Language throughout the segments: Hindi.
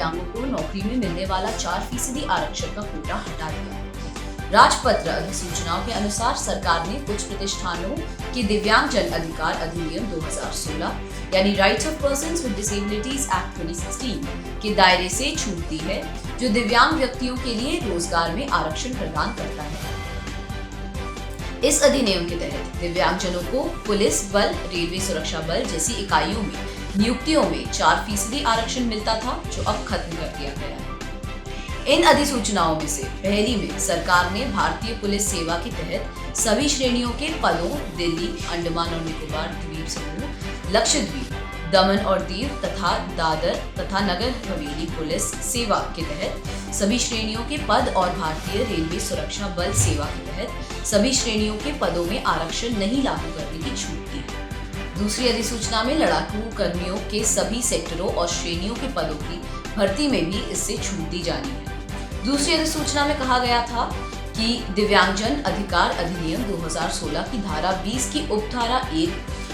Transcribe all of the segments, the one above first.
दिव्यांगों को नौकरी में मिलने वाला 4% आरक्षण का कोटा हटा दिया। राजपत्र अधिसूचनाओं के अनुसार सरकार ने कुछ प्रतिष्ठानों के दिव्यांग जन अधिकार अधिनियम 2016 यानी rights of persons with disabilities act 2016 के दायरे से छूट दी है, जो दिव्यांग व्यक्तियों के लिए रोजगार में आरक्षण प्रदान करता है। इस अधिनियम के तहत दिव्यांगजनों को पुलिस बल, रेलवे सुरक्षा बल जैसी इकाइयों में नियुक्तियों में 4% आरक्षण मिलता था, जो अब खत्म कर दिया गया है। इन अधिसूचनाओं में से पहली में सरकार ने भारतीय पुलिस सेवा के तहत सभी श्रेणियों के पदों दिल्ली, अंडमान और निकोबार द्वीप समूह, लक्षद्वीप, दमन और दीव तथा दादर तथा नगर हवेली पुलिस सेवा के तहत सभी श्रेणियों के पद और भारतीय रेलवे सुरक्षा बल सेवा के तहत सभी श्रेणियों के पदों में आरक्षण नहीं लागू करने की छूट दी। दूसरी अधिसूचना में लड़ाकू कर्मियों के सभी सेक्टरों और श्रेणियों के पदों की भर्ती में भी इससे छूट दी जानी है। दूसरी अधिसूचना में कहा गया था कि दिव्यांगजन अधिकार अधिनियम 2016 की धारा 20 की उपधारा 1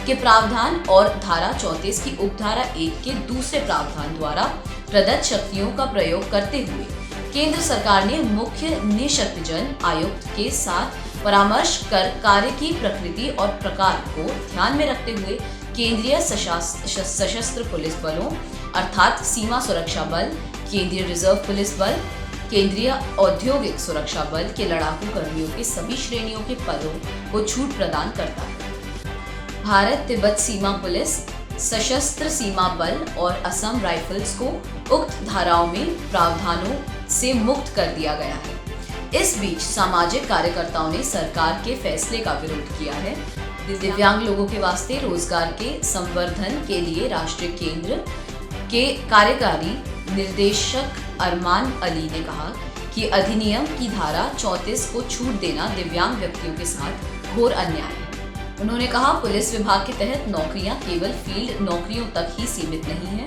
के प्रावधान और धारा 34 की उपधारा 1 के दूसरे प्रावधान द्वारा प्रदत्त शक्तियों का प्रयोग करते हुए केंद्र सरकार ने मुख्य निःशक्तजन आयुक्त के साथ परामर्श कर कार्य की प्रकृति और प्रकार को ध्यान में रखते हुए केंद्रीय सशस्त्र पुलिस बलों अर्थात सीमा सुरक्षा बल, केंद्रीय रिजर्व पुलिस बल, केंद्रीय औद्योगिक सुरक्षा बल के लड़ाकू कर्मियों के सभी श्रेणियों के पदों को छूट प्रदान करता है। भारत तिब्बत सीमा पुलिस, सशस्त्र सीमा बल और असम राइफल्स को उक्त धाराओं में प्रावधानों से मुक्त कर दिया गया है। इस बीच सामाजिक कार्यकर्ताओं ने सरकार के फैसले का विरोध किया है। दिव्यांग लोगों के वास्ते रोजगार के संवर्धन के लिए राष्ट्रीय केंद्र के कार्यकारी निर्देशक अरमान अली ने कहा कि अधिनियम की धारा 34 को छूट देना दिव्यांग व्यक्तियों के साथ घोर अन्याय है। उन्होंने कहा, पुलिस विभाग के तहत नौकरियां केवल फील्ड नौकरियों तक ही सीमित नहीं है,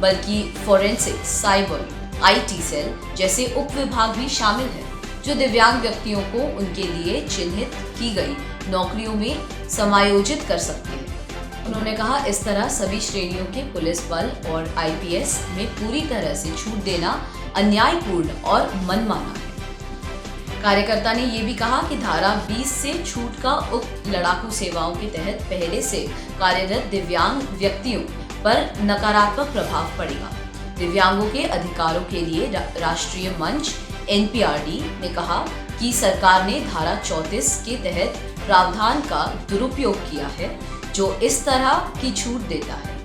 बल्कि फोरेंसिक, साइबर, IT सेल जैसे उप विभाग भी शामिल है, जो दिव्यांग व्यक्तियों को उनके लिए चिन्हित की गई नौकरियों में समायोजित कर सकते हैं। उन्होंने कहा, इस तरह सभी श्रेणियों के पुलिस बल और IPS में पूरी तरह से छूट देना अन्यायपूर्ण और मनमाना है। कार्यकर्ता ने ये भी कहा कि धारा 20 से छूट का उक्त लड़ाकू सेवाओं के तहत पहले से कार्यरत दिव्यांग व्यक्तियों पर नकारात्मक प्रभाव पड़ेगा। दिव्यांगों के अधिकारों के लिए राष्ट्रीय मंच NPRD ने कहा कि सरकार ने धारा 34 के तहत प्रावधान का दुरुपयोग किया है, जो इस तरह की छूट देता है।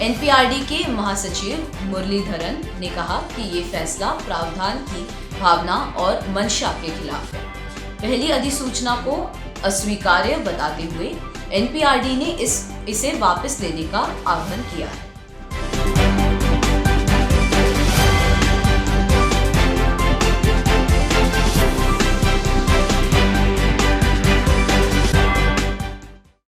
NPRD के महासचिव मुरलीधरन ने कहा कि ये फैसला प्रावधान की भावना और मंशा के खिलाफ है। पहली अधिसूचना को अस्वीकार्य बताते हुए NPRD ने इसे वापस लेने का आह्वान किया है।